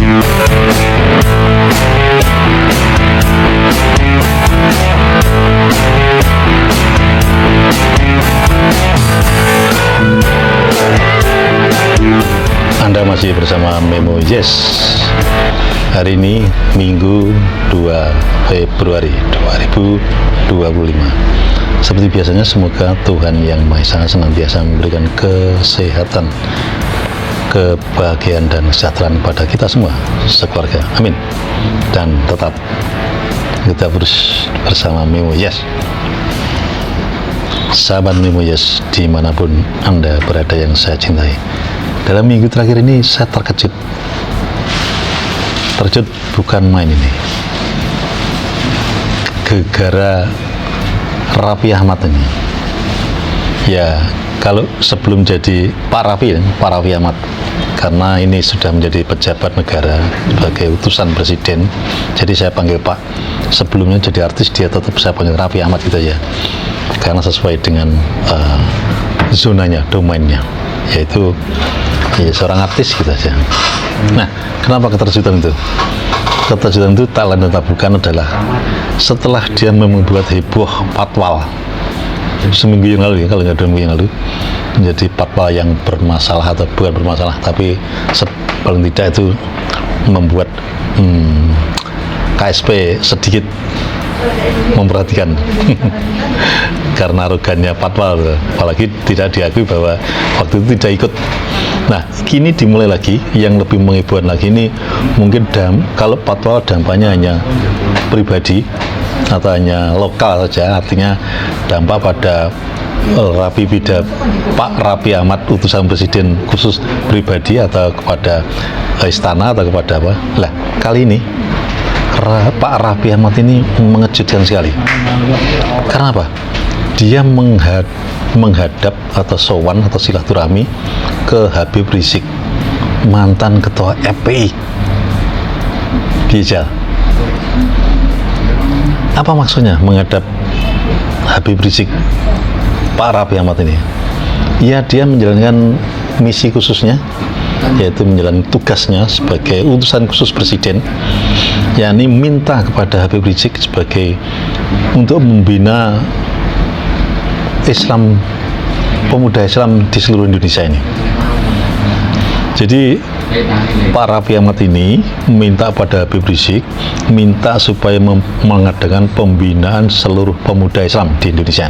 Anda masih bersama Memo Yes. Hari ini Minggu 2 Februari 2025. Seperti biasanya, semoga Tuhan Yang Maha Esa senantiasa memberikan kesehatan, kebahagiaan dan kesejahteraan pada kita semua sekeluarga. Amin. Dan tetap kita bersama Memo Yes. Sahabat Memo Yes dimanapun Anda berada yang saya cintai, dalam minggu terakhir ini saya terkejut bukan main ini, gara-gara Raffi Ahmad ini. Ya, kalau sebelum jadi Pak Raffi Ahmad, karena ini sudah menjadi pejabat negara sebagai utusan presiden, jadi saya panggil Pak. Sebelumnya jadi artis, dia tetap saya panggil Raffi Ahmad gitu ya, karena sesuai dengan zonanya, domainnya, yaitu ya seorang artis gitu aja. Nah, kenapa keterkejutan itu? Keterkejutan itu tak lain tak bukan adalah setelah dia membuat heboh patwal seminggu yang lalu, ya, kalau nggak 2 minggu yang lalu, menjadi patwal yang bermasalah atau bukan bermasalah, tapi paling tidak itu membuat KSP sedikit memperhatikan karena arogannya patwal, apalagi tidak diakui bahwa waktu itu tidak ikut. Nah, kini dimulai lagi, yang lebih menghebohkan lagi ini mungkin kalau patwal dampaknya hanya pribadi atau hanya lokal saja, artinya dampak pada Pak Raffi Ahmad utusan presiden khusus pribadi atau kepada istana atau kepada apa. Lah, kali ini Pak Raffi Ahmad ini mengejutkan sekali. Karena apa? Dia menghadap atau sowan atau silaturahmi ke Habib Rizik, mantan ketua FPI Rizal. Apa maksudnya menghadap Habib Rizik, Pak Raffi Ahmad ini? Ya, dia menjalankan misi khususnya, yaitu menjalankan tugasnya sebagai utusan khusus presiden, yakni minta kepada Habib Rizik untuk membina Islam, pemuda Islam di seluruh Indonesia ini. Jadi Pak Raffi Ahmad ini minta pada Habib Rizik, minta supaya mengadakan pembinaan seluruh pemuda Islam di Indonesia.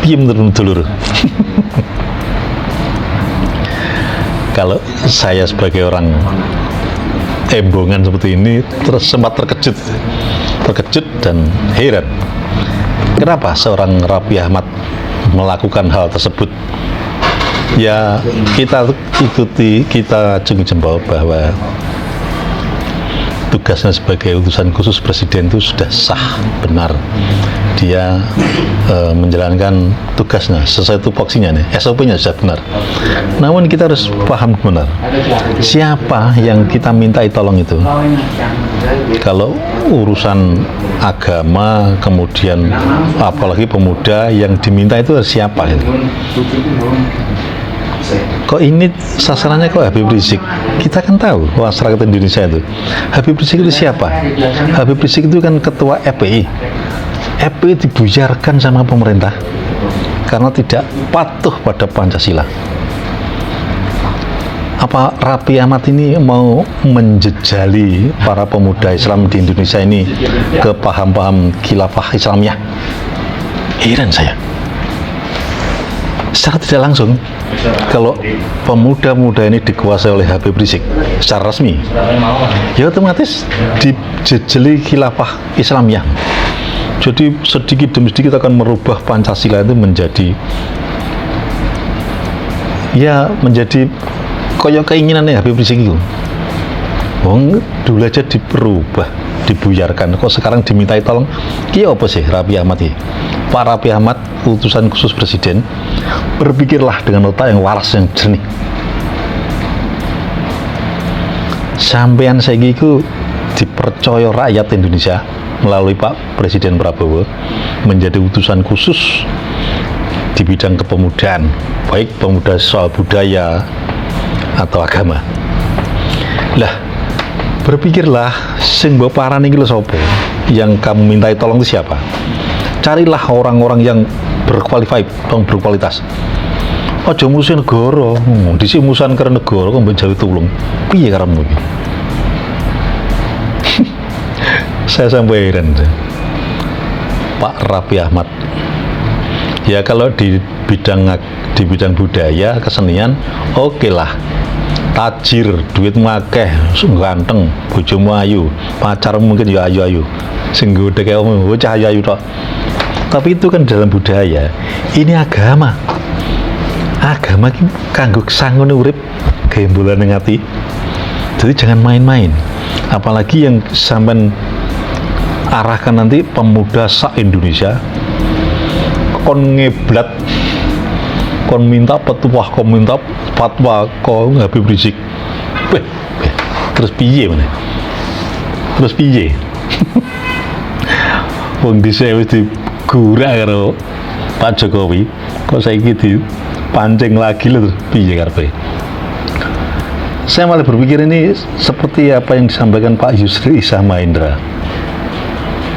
Piem dulur. Kalau saya sebagai orang embongan seperti ini sempat terkejut dan heran. Kenapa seorang Raffi Ahmad melakukan hal tersebut? Ya, kita acungi jempol bahwa tugasnya sebagai utusan khusus presiden itu sudah sah, benar. Dia menjalankan tugasnya sesuai tupoksinya nih, SOP-nya sudah benar. Namun kita harus paham benar, siapa yang kita minta tolong itu. Kalau urusan agama, kemudian apalagi pemuda, yang diminta itu siapa itu? Kok ini sasarannya kok Habib Rizik? Kita kan tahu masyarakat Indonesia itu Habib Rizik itu siapa? Habib Rizik itu kan ketua FPI. FPI dibujarkan sama pemerintah karena tidak patuh pada Pancasila. Apa Raffi Ahmad ini mau menjejali para pemuda Islam di Indonesia ini ke paham-paham khilafah Islamiyah? Heran saya. Secara tidak langsung, kalau pemuda-pemuda ini dikuasai oleh Habib Rizik secara resmi, ya otomatis dijejeli khilafah Islamiyah. Jadi sedikit demi sedikit akan merubah Pancasila itu menjadi koyok keinginannya Habib Rizik itu. Dulu aja diperubah, dibuyarkan, kok sekarang dimintai tolong? Ki apa sih Raffi Ahmad ini? Pak Raffi Ahmad utusan khusus presiden, berpikirlah dengan otak yang waras, yang jernih. Sampean saiki iku dipercaya rakyat Indonesia melalui Pak Presiden Prabowo menjadi utusan khusus di bidang kepemudaan, baik pemuda soal budaya atau agama. Lah, Berpikirlah, sing mbok parani iki lho sapa? Yang kamu mintai tolong itu siapa? Carilah orang-orang yang berqualified, yang berkualitas. Aja musuhin negara, dhisik musuhan karo negara kok mbok jawi tulung. Piye karepmu iki? Saya sampai heran. Pak Raffi Ahmad. Ya kalau di bidang budaya, kesenian, oke lah. Tajir, duit akeh, ganteng, bojomu ayu, pacarmu mungkin ya ayu-ayu. Sing gede kayak omong, bocah ayu tok. Tapi itu kan dalam budaya. Ini agama. Agama iki kanggo sangune urip gembolan ning ati. Jadi jangan main-main. Apalagi yang sampean arahkan nanti pemuda se-Indonesia kon ngeblat, kon minta petuah, kon minta fatwa, kon Habib Rizik. Terus piye meneh? Terus piye? Wong dhisik wis digurak karo Pak Jokowi, kok saiki dipancing lagi lho, terus piye karepe? Saya malah berpikir ini seperti apa yang disampaikan Pak Yusril Izzah Mahendra.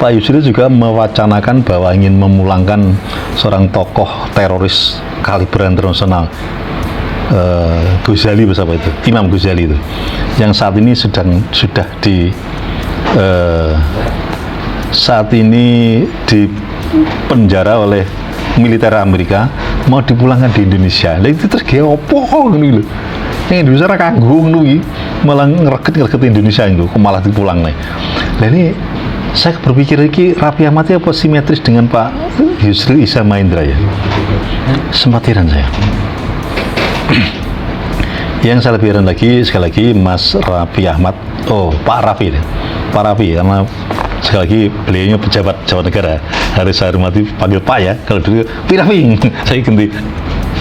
Pak Yusril juga mewacanakan bahwa ingin memulangkan seorang tokoh teroris kaliber internasional, Ghazali bersama itu, Imam Ghazali itu, yang saat ini saat ini di penjara oleh militer Amerika, mau dipulangkan di Indonesia. Lah itu terus ge opo ngono lho. Yang Indonesia ra kanggo ngono iki, malah ngreget Indonesia itu, kok malah dipulang nih. Lah ini saya berpikir ini Raffi Ahmad apa simetris dengan Pak Yusril Izzah Mahendra ya? Sempat heran saya. Yang saya lebih heran lagi, sekali lagi Mas Raffi Ahmad, Pak Raffi, karena sekali lagi beliaunya pejabat negara, harus saya hormati, panggil Pak ya. Kalau dulu Pak Raffi, saya ganti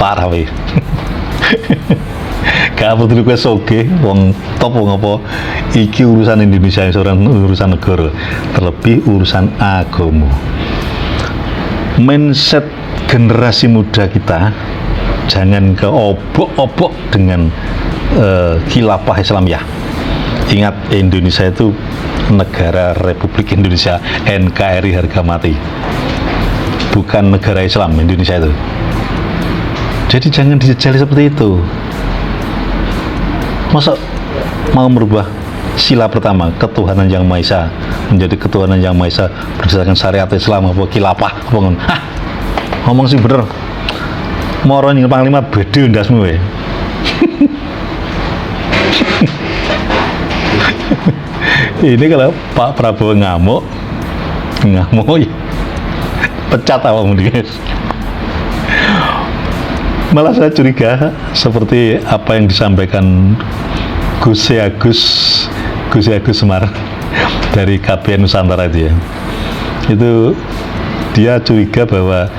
Pak Raffi. Gak apa dulu gue soge, wong top wong apa? Iki urusan Indonesia, urusan negara, terlebih urusan agama. Mindset generasi muda kita jangan ke obok-obok dengan khilafah Islamiyah. Ingat, Indonesia itu negara Republik Indonesia, NKRI harga mati, bukan negara Islam Indonesia itu. Jadi jangan dijejali seperti itu. Masa mau merubah sila pertama, ketuhanan yang Maha Esa, menjadi ketuhanan yang Maha Esa berdasarkan syariat Islam apa khilafah apa ngono. Ngomong sih bener. Moro ning panglima beda ndasmu we. Ini kalau Pak Prabowo ngamuk ya, pecat awakmu guys. Malah saya curiga seperti apa yang disampaikan Gus Agus Semar dari KPN Nusantara itu ya. Itu dia curiga bahwa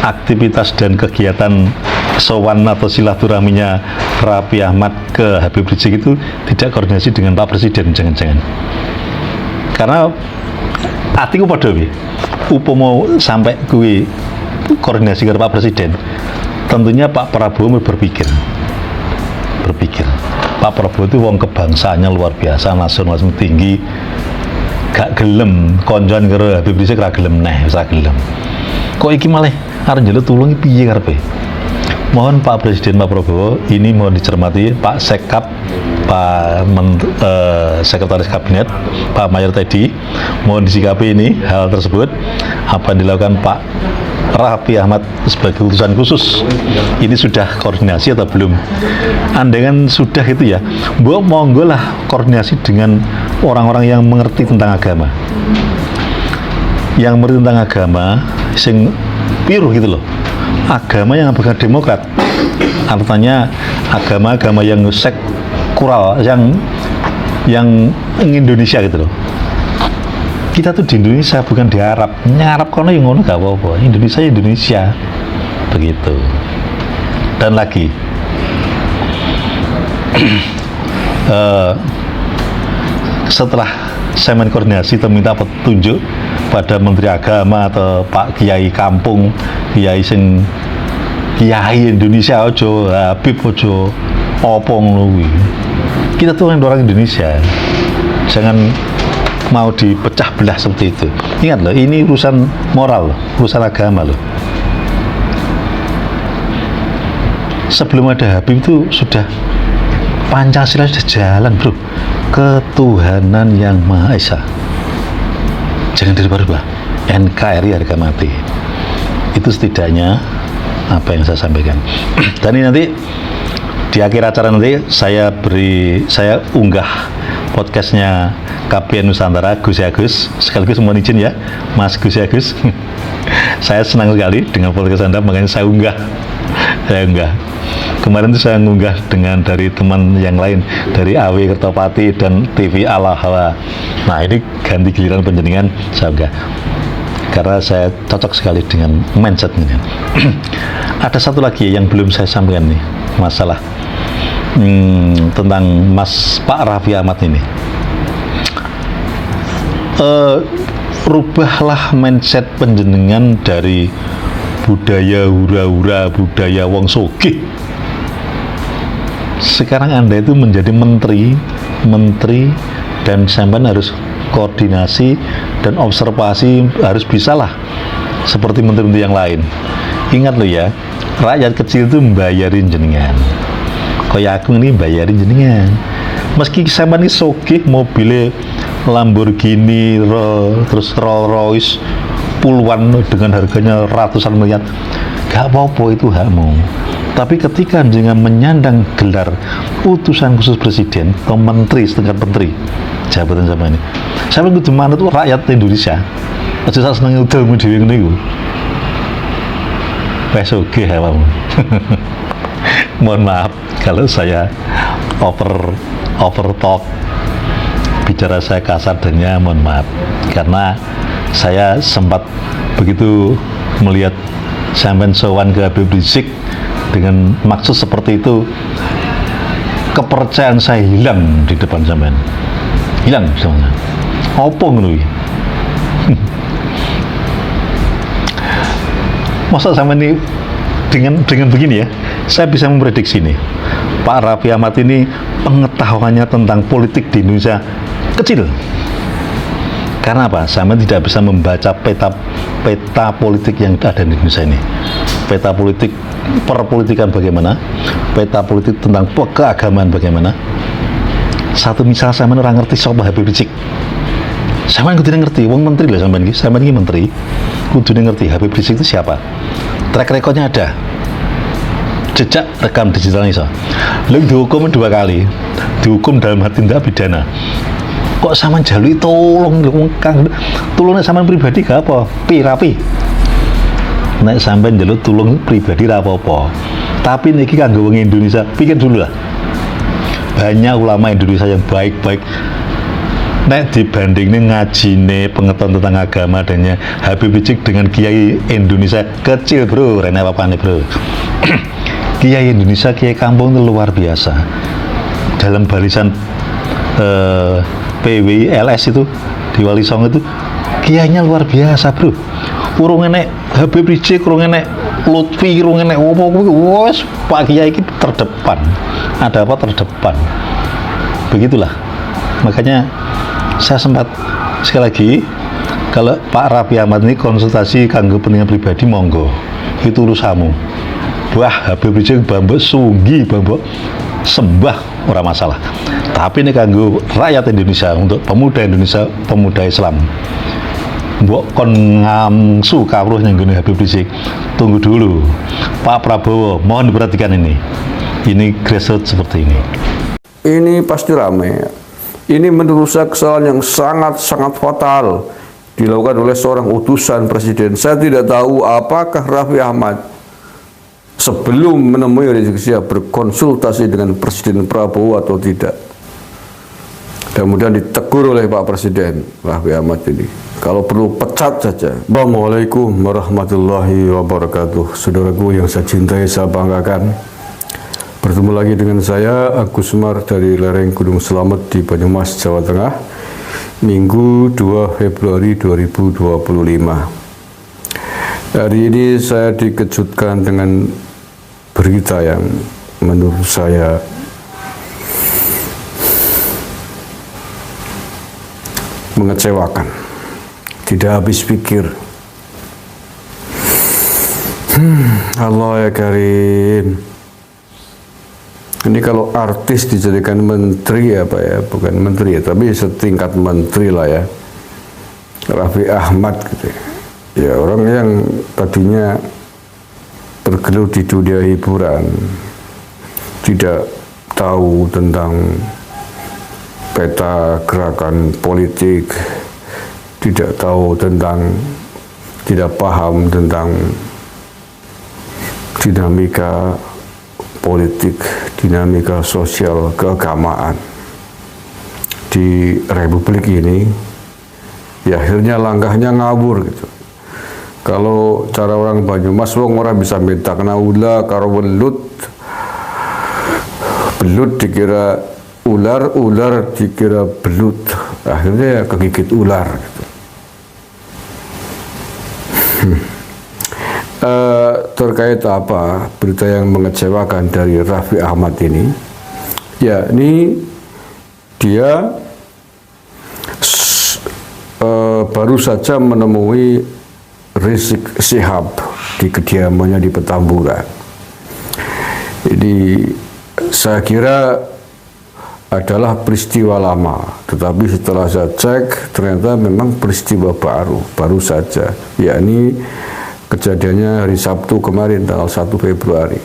aktivitas dan kegiatan sowan atau silaturahminya Raffi Ahmad ke Habib Rizik itu tidak koordinasi dengan Pak Presiden, jangan-jangan. Karena atiku padha piye? Upama sampai kuwi koordinasi ke Pak Presiden, tentunya Pak Prabowo berpikir Pak Prabowo itu wong kebangsaannya luar biasa, nasionalisme tinggi, gak gelem konjon karo Habib Rizik, ra gelem neh, ra gelem. Kok iki malah arep njaluk tulung piye karepe? Mohon Pak Presiden Pak Prabowo ini mohon dicermati, Pak Sekap, Pak Sekretaris Kabinet, Pak Mayor Teddy, mohon disikapi ini hal tersebut apa yang dilakukan Pak Raffi Ahmad sebagai utusan khusus. Ini sudah koordinasi atau belum? Andai sudah itu ya, monggo lah koordinasi dengan orang-orang yang mengerti tentang agama. Yang mengerti tentang agama, sing piruh gitu loh. Agama yang bukan demokrat, artinya agama-agama yang sekural, yang Indonesia gitu loh. Kita tuh di Indonesia, bukan di Arab. Arab kono yang ngono gak apa-apa. Indonesia begitu. Dan lagi setelah saya koordinasi, minta petunjuk pada Menteri Agama atau Pak Kiai Kampung, Kiai Indonesia ojo, Habib ojo, opo ngono kuwi. Kita tuh orang Indonesia. Jangan mau dipecah belah seperti itu. Ingat loh, ini urusan moral loh, urusan agama loh. Sebelum ada Habib itu sudah Pancasila sudah jalan, bro. Ketuhanan yang Maha Esa. Jangan dirubah-rubah. NKRI harga mati. Itu setidaknya apa yang saya sampaikan. Dan ini nanti di akhir acara nanti saya unggah podcastnya KPN Nusantara, Gus Agus. Sekaligus mohon izin ya, Mas Gus Agus. Saya senang sekali dengan podcast Anda, makanya saya unggah. Kemarin itu saya ngunggah dengan dari teman yang lain, dari AW Kertopati dan TV Ala Hawa. Nah, ini ganti giliran penjenengan saya unggah. Karena saya cocok sekali dengan mindset ini. Ada satu lagi yang belum saya sampaikan nih, masalah tentang Pak Raffi Ahmad ini. Rubahlah mindset penjenengan dari budaya hura-hura, budaya wong sugih. Sekarang Anda itu menjadi menteri dan sampean harus koordinasi dan observasi, harus bisalah seperti menteri-menteri yang lain. Ingat loh ya, rakyat kecil itu membayarin jenengan. Kayak aku ini bayarin jenengan. Meski sampean ini sugih, mobilnya Lamborghini, terus Rolls Royce puluhan dengan harganya ratusan miliar, gak apa-apa, itu hakmu. Tapi ketika jangan menyandang gelar utusan khusus presiden atau menteri, setingkat menteri jabatan sama ini, saya kudu manut rakyat Indonesia. Aja sak seneng udelmu dhewe ngene iku. Wes oke hawamu. Mohon maaf kalau saya over talk, bicara saya kasar adanya, mohon maaf. Karena saya sempat begitu melihat sampean sowan ke Habib Rizik dengan maksud seperti itu, kepercayaan saya hilang di depan sampean. Hilang semuanya. Apa ngono iki? Masa sampean ini dengan begini ya, saya bisa memprediksi nih, Pak Raffi Ahmad ini pengetahuannya tentang politik di Indonesia kecil. Karena apa? Sampean tidak bisa membaca peta politik yang ada di Indonesia ini. Peta politik perpolitikan bagaimana, peta politik tentang keagamaan bagaimana. Satu misal sampean ora ngerti sapa Habib Rizik. Sampean kudu ngerti, wong menteri lah sampean iki menteri. Kudu ngerti Habib Rizik itu siapa. Track recordnya ada. Jejak rekam digitalnya iso. Lha dihukum 2 kali. Dihukum dalam hal tindak pidana. Kok sampean jalui tolong Kang, tulungnya sampean pribadi gak apa, rapi. Nek sampean njaluk tulung pribadi ra apa-apa. Tapi niki kanggo wong Indonesia, pikir dulu lah. Banyak ulama Indonesia yang baik-baik. Nek dibandingin ngajine pengetahuan tentang agama adanya Habib Rizik dengan kiai Indonesia kecil, bro, rene apa-apane, bro. Kiai Indonesia, kiai kampung itu luar biasa. Dalam barisan PWILS itu di Wali Songo itu kiainya luar biasa, bro. Urung enek Habib Rizik, urung enek Lutfi, urung enek wes Pak Kiai ini terdepan. Ada apa terdepan? Begitulah. Makanya saya sempat sekali lagi, kalau Pak Raffi Ahmad ini konsultasi kanggo kepentingan pribadi, monggo. Itu urusanmu. Wah, Habib Rizik bambuk sunggi, bambuk sembah, ora masalah. Tapi ini kanggo rakyat Indonesia, untuk pemuda Indonesia, pemuda Islam. Mbok kon ngamsu kawruh yang gini Habib Rizik. Tunggu dulu, Pak Prabowo, mohon diperhatikan ini. Ini grassroots seperti ini. Ini pasti ramai. Ini menurut saya kesalahan yang sangat fatal dilakukan oleh seorang utusan presiden. Saya tidak tahu apakah Raffi Ahmad sebelum menemui Rizik Syihab berkonsultasi dengan Presiden Prabowo atau tidak. Kemudian ditegur oleh Pak Presiden Raffi Ahmad ini. Kalau perlu pecat saja. Assalamualaikum warahmatullahi wabarakatuh. Saudaraku yang saya cintai, saya banggakan. Bertemu lagi dengan saya, Agus Umar dari lereng Gunung Slamet di Banyumas, Jawa Tengah. Minggu 2 Februari 2025. Hari ini saya dikejutkan dengan berita yang menurut saya mengecewakan, tidak habis pikir. Allah ya Karim. Ini kalau artis dijadikan menteri apa ya, bukan menteri ya, tapi setingkat menteri lah ya, Raffi Ahmad gitu ya, orang yang tadinya bergelut di dunia hiburan, tidak tahu tentang peta gerakan politik, tidak tahu tentang, tidak paham tentang dinamika politik, dinamika sosial, keagamaan di republik ini, ya akhirnya langkahnya ngawur gitu. Kalau cara orang Banyumas, wong ora bisa minta kena ula karo belut, belut dikira ular, ular dikira belut, akhirnya ya kegigit ular gitu. Terkait apa berita yang mengecewakan dari Raffi Ahmad ini, ya ini dia baru saja menemui Rizik Syihab di kediamannya di Petamburan. Ini saya kira adalah peristiwa lama, tetapi setelah saya cek ternyata memang peristiwa baru saja, yakni kejadiannya hari Sabtu kemarin tanggal 1 Februari.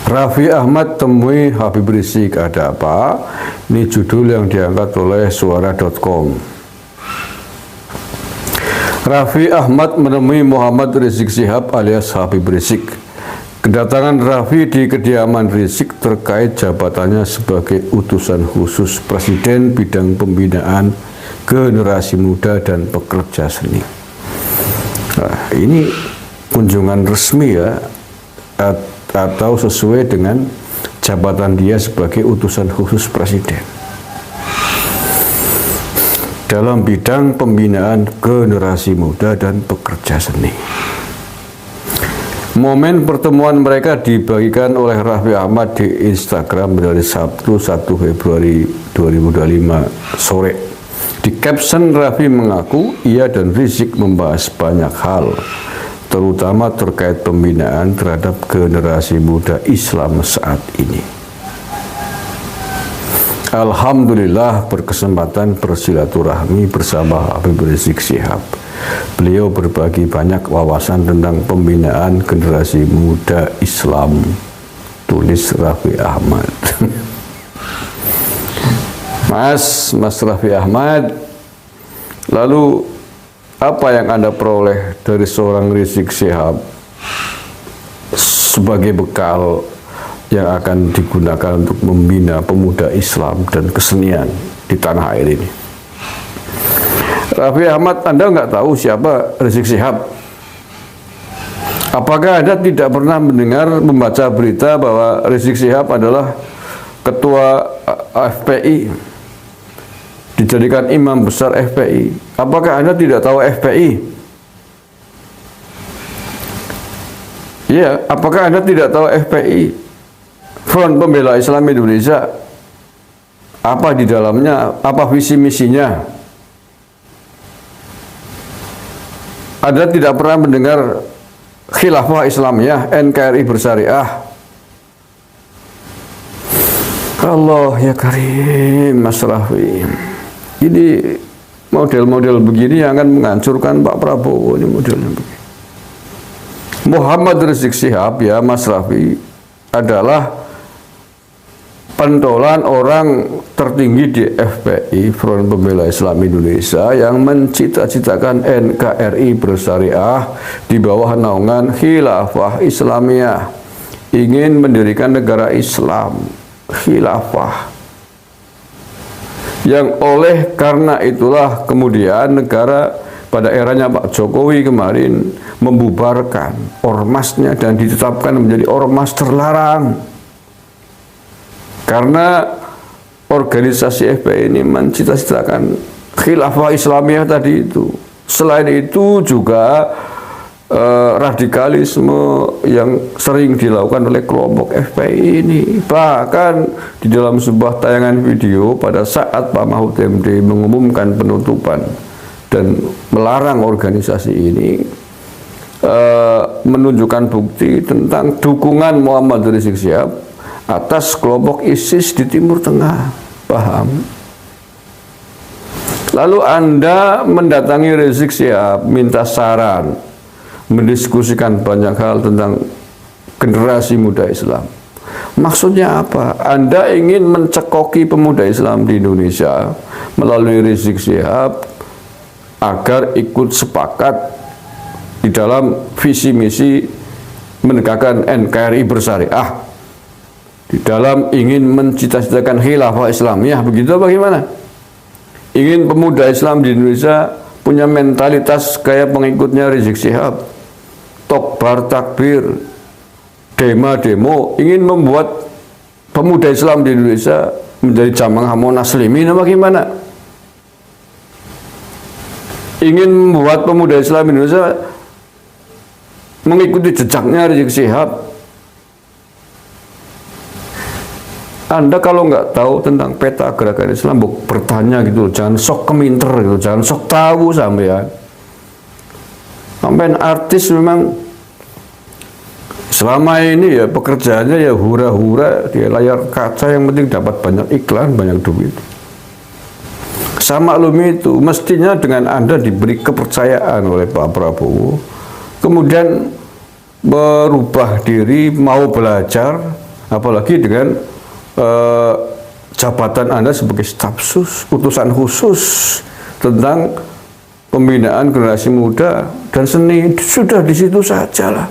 Raffi Ahmad temui Habib Rizik, ada apa? Ini judul yang diangkat oleh suara.com. Raffi Ahmad menemui Muhammad Rizik Syihab alias Habib Rizik. Kedatangan Raffi di kediaman Rizik terkait jabatannya sebagai utusan khusus Presiden bidang pembinaan generasi muda dan pekerja seni. Nah, ini kunjungan resmi ya, atau sesuai dengan jabatan dia sebagai utusan khusus Presiden dalam bidang pembinaan generasi muda dan pekerja seni. Momen pertemuan mereka dibagikan oleh Raffi Ahmad di Instagram dari Sabtu 1 Februari 2025 sore. Di caption, Raffi mengaku ia dan Rizik membahas banyak hal, terutama terkait pembinaan terhadap generasi muda Islam saat ini. Alhamdulillah berkesempatan bersilaturahmi bersama Habib Rizik Syihab. Beliau berbagi banyak wawasan tentang pembinaan generasi muda Islam, tulis Raffi Ahmad. Mas Raffi Ahmad, lalu apa yang Anda peroleh dari seorang Rizik Syihab sebagai bekal yang akan digunakan untuk membina pemuda Islam dan kesenian di tanah air ini? Raffi Ahmad, Anda nggak tahu siapa Rizik Syihab? Apakah Anda tidak pernah membaca berita bahwa Rizik Syihab adalah ketua FPI, dijadikan imam besar FPI? Apakah Anda tidak tahu FPI? Ya, apakah Anda tidak tahu FPI? Front Pembela Islam Indonesia. Apa di dalamnya? Apa visi misinya? Anda tidak pernah mendengar Khilafah Islamiyah, NKRI Bersyariah? Allah ya Karim, Mas Raffi. Ini model-model begini yang akan menghancurkan Pak Prabowo, ini modelnya begini. Muhammad Rizik Syihab ya Mas Raffi adalah pentolan orang tertinggi di FPI, Front Pembela Islam Indonesia, yang mencita-citakan NKRI Bersyariah di bawah naungan Khilafah Islamiyah, ingin mendirikan negara Islam, Khilafah. Yang oleh karena itulah kemudian negara pada eranya Pak Jokowi kemarin membubarkan ormasnya dan ditetapkan menjadi ormas terlarang. Karena organisasi FPI ini mencita-citakan Khilafah Islamiyah tadi itu. Selain itu juga radikalisme yang sering dilakukan oleh kelompok FPI ini. Bahkan di dalam sebuah tayangan video pada saat Pak Mahfud MD mengumumkan penutupan dan melarang organisasi ini, menunjukkan bukti tentang dukungan Muhammad Rizik Syihab atas kelompok ISIS di Timur Tengah. Paham? Lalu Anda mendatangi Rizik Syihab, minta saran, mendiskusikan banyak hal tentang generasi muda Islam. Maksudnya apa? Anda ingin mencekoki pemuda Islam di Indonesia melalui Rizik Syihab agar ikut sepakat di dalam visi misi menegakkan NKRI bersyariah, di dalam ingin mencita-citakan khilafah Islamiyah, begitu bagaimana? Ingin pemuda Islam di Indonesia punya mentalitas kayak pengikutnya Rizik Syihab, tokbar takbir, demo, ingin membuat pemuda Islam di Indonesia menjadi jamaah Monas Muslimin, bagaimana? Ingin membuat pemuda Islam Indonesia mengikuti jejaknya Rizik Syihab. Anda kalau nggak tahu tentang peta gerakan Islam, bertanya gitu, jangan sok keminter gitu, jangan sok tahu sampean. Sampean artis memang selama ini ya pekerjaannya ya hura-hura di layar kaca, yang penting dapat banyak iklan, banyak duit. Sama maklumi itu, mestinya dengan Anda diberi kepercayaan oleh Pak Prabowo, kemudian berubah diri, mau belajar, apalagi dengan jabatan Anda sebagai staf sus, utusan khusus tentang pembinaan generasi muda dan seni. Sudah di situ saja lah,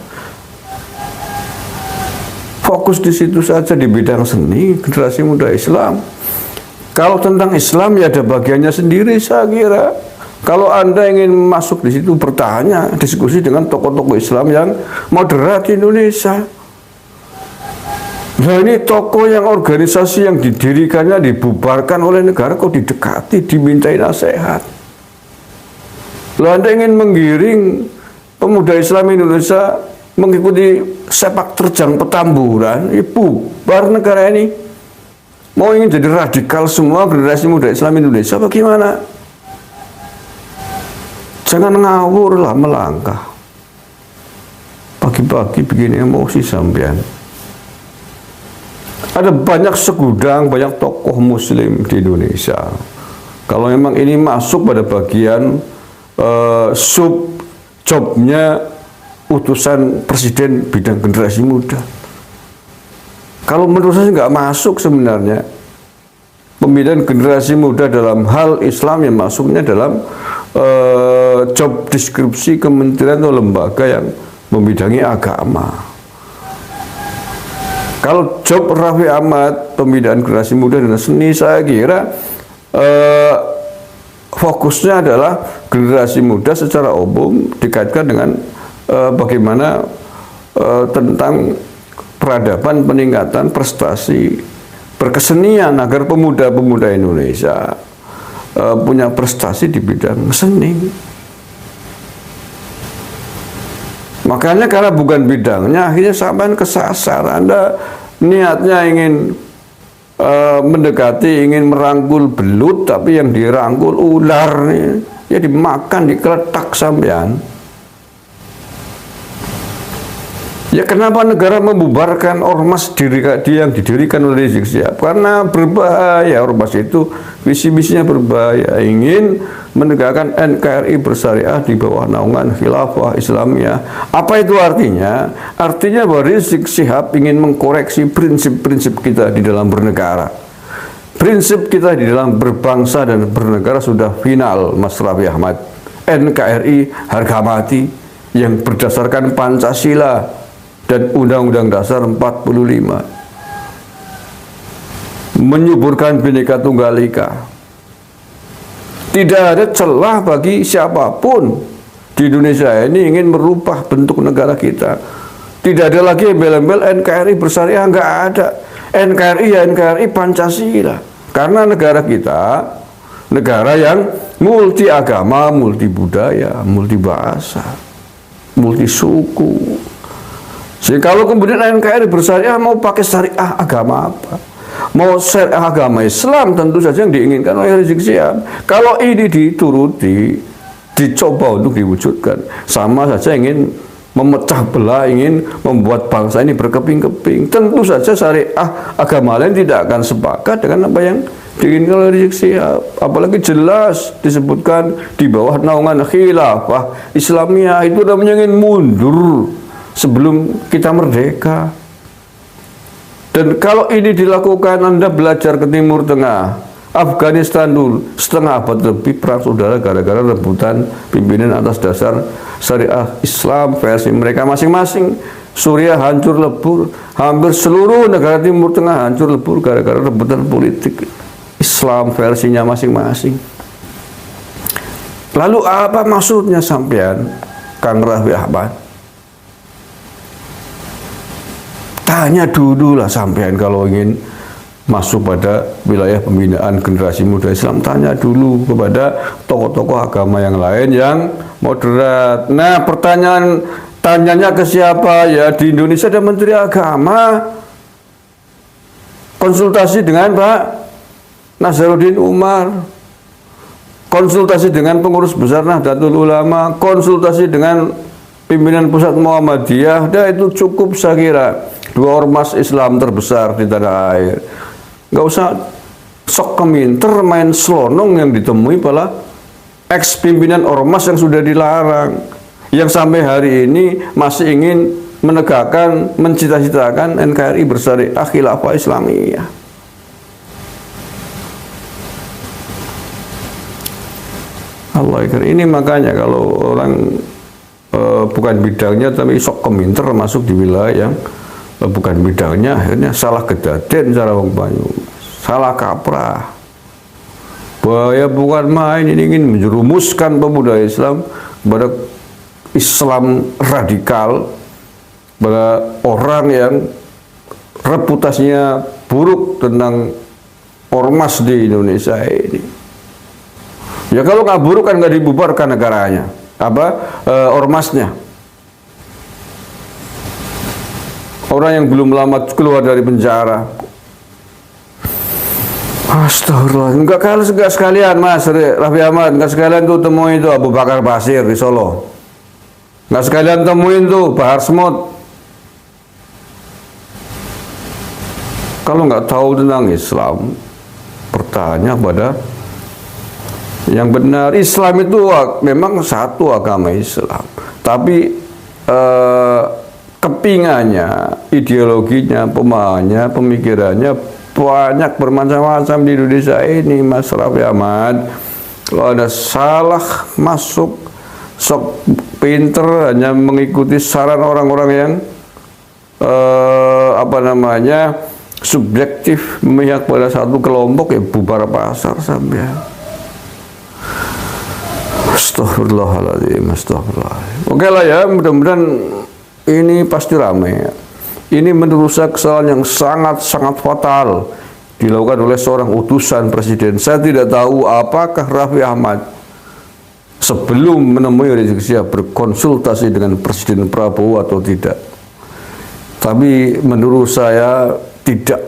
fokus di situ saja, di bidang seni, generasi muda Islam. Kalau tentang Islam ya ada bagiannya sendiri, saya kira. Kalau Anda ingin masuk di situ, bertanya, diskusi dengan tokoh-tokoh Islam yang moderat di Indonesia. Nah, ini tokoh yang organisasi yang didirikannya dibubarkan oleh negara kok didekati, dimintai nasihat. Lalu Anda ingin menggiring pemuda Islam Indonesia mengikuti sepak terjang Petamburan, ya bubar negara ini. Mau ingin jadi radikal semua generasi muda Islam Indonesia, bagaimana? Jangan ngawur lah melangkah. Pagi-pagi bikin emosi sampean. Ada banyak segudang, banyak tokoh muslim di Indonesia. Kalau memang ini masuk pada bagian sub jobnya utusan presiden bidang generasi muda. Kalau menurut saya nggak masuk sebenarnya. Pembinaan generasi muda dalam hal Islam yang masuknya dalam job deskripsi kementerian atau lembaga yang membidangi agama. Kalau job Raffi Ahmad, pembinaan generasi muda dan seni, saya kira fokusnya adalah generasi muda secara umum, dikaitkan dengan bagaimana tentang peradaban, peningkatan prestasi berkesenian agar pemuda-pemuda Indonesia punya prestasi di bidang seni. Makanya karena bukan bidangnya, akhirnya sampai kesasar. Anda niatnya ingin mendekati, ingin merangkul belut, tapi yang dirangkul ular nih, ya dimakan, dikeletak sampean. Ya kenapa negara membubarkan ormas yang didirikan oleh Rizik Syihab? Karena berbahaya ormas itu, visi-misinya berbahaya, ingin menegakkan NKRI bersyariah di bawah naungan khilafah Islamiyah. Apa itu artinya? Artinya bahwa Rizik Syihab ingin mengkoreksi prinsip-prinsip kita di dalam bernegara. Prinsip kita di dalam berbangsa dan bernegara sudah final, Mas Raffi Ahmad. NKRI harga mati yang berdasarkan Pancasila dan Undang-Undang Dasar 45, menyuburkan Bhinneka Tunggal Ika. Tidak ada celah bagi siapapun di Indonesia ini ingin merubah bentuk negara kita. Tidak ada lagi embel-embel NKRI bersyariah, nggak ada. NKRI ya NKRI Pancasila. Karena negara kita negara yang multi agama, multi budaya, multi bahasa. multi suku. Jadi kalau kemudian NKRI bersyariah, mau pakai syariah agama apa? Mau syariah agama Islam tentu saja yang diinginkan oleh Rizik Syihab. Kalau ini dituruti, dicoba untuk diwujudkan, sama saja ingin memecah belah, ingin membuat bangsa ini berkeping-keping. Tentu saja syariah agama lain tidak akan sepakat dengan apa yang diinginkan oleh Rizik Syihab. Apalagi jelas disebutkan di bawah naungan khilafah Islamiyah, itu namanya ingin mundur sebelum kita merdeka. Dan kalau ini dilakukan, Anda belajar ke Timur Tengah, Afghanistan dulu, setengah abad lebih perang saudara gara-gara rebutan pimpinan atas dasar syariah Islam versi mereka masing-masing. Suriah hancur lebur, hampir seluruh negara Timur Tengah hancur lebur gara-gara rebutan politik Islam versinya masing-masing. Lalu apa maksudnya sampean, Kang Raffi Ahmad? Tanya dulu lah sampean kalau ingin masuk pada wilayah pembinaan generasi muda Islam, tanya dulu kepada tokoh-tokoh agama yang lain yang moderat. Nah, tanyanya ke siapa? Ya, di Indonesia ada Menteri Agama, konsultasi dengan Pak Nazaruddin Umar, konsultasi dengan pengurus besar Nahdlatul Ulama, konsultasi dengan pimpinan pusat Muhammadiyah. Dah, itu cukup saya kira. Dua ormas Islam terbesar di tanah air. Nggak usah sok keminter main selonong yang ditemui para ex-pimpinan ormas yang sudah dilarang, yang sampai hari ini masih ingin menegakkan, mencita-citakan NKRI bersyariah khilafah Islamiyah. Allah akbar. Ini makanya kalau orang bukan bidangnya tapi sok keminter masuk di wilayah yang bukan bidangnya, akhirnya salah kedaden cara wong Banyu, salah kaprah. Bahaya bukan main, ini ingin menjerumuskan pemuda Islam kepada Islam radikal, pada orang yang reputasinya buruk tentang ormas di Indonesia ini. Ya kalau nggak buruk kan nggak dibubarkan negaranya, ormasnya. Orang yang belum lama keluar dari penjara. Astagfirullah. Enggak sekalian Mas Raffi Ahmad, enggak sekalian tuh temuin itu Abu Bakar Basir di Solo. Enggak sekalian temuin tuh Bahar Smut. Kalau nggak tahu tentang Islam, bertanya pada yang benar. Islam itu memang satu agama Islam, tapi kepingannya, ideologinya, pemahamannya, pemikirannya banyak bermacam-macam di Indonesia ini, Mas Raffi Ahmad. Kalau ada salah masuk, sok pinter hanya mengikuti saran orang-orang yang subjektif, memihak pada satu kelompok, ya bubar pasar sampai. Astagfirullahaladzim, astagfirullahaladzim. Oke lah ya, mudah-mudahan ini pasti ramai. Ini merusak kesalahan yang sangat-sangat fatal dilakukan oleh seorang utusan presiden. Saya tidak tahu apakah Raffi Ahmad sebelum menemui Rizik Syihab berkonsultasi dengan Presiden Prabowo atau tidak. Tapi menurut saya tidak.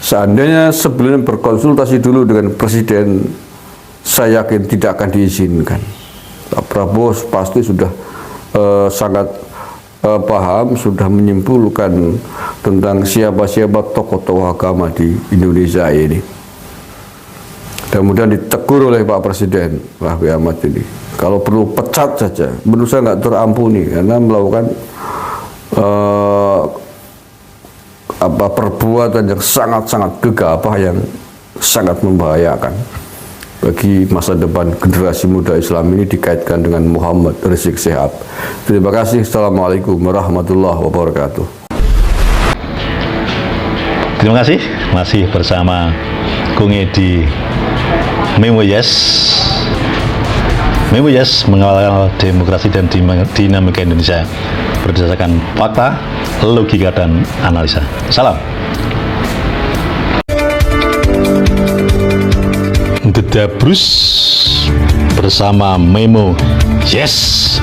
Seandainya sebelum berkonsultasi dulu dengan Presiden, saya yakin tidak akan diizinkan. Pak Prabowo pasti sudah sangat paham, sudah menyimpulkan tentang siapa-siapa tokoh-tokoh agama di Indonesia ini. Kemudian ditegur oleh Pak Presiden Raffi Ahmad ini. Kalau perlu pecat saja, menurut saya nggak terampuni karena melakukan perbuatan yang sangat-sangat gegabah, yang sangat membahayakan bagi masa depan generasi muda Islam ini dikaitkan dengan Muhammad Rizik Syihab. Terima kasih. Assalamualaikum warahmatullahi wabarakatuh. Terima kasih. Masih bersama Kung Edi Memo Yes. Memo Yes mengawal demokrasi dan dinamika Indonesia berdasarkan fakta, logika, dan analisa. Salam. Gedabrus bersama Memo Yes.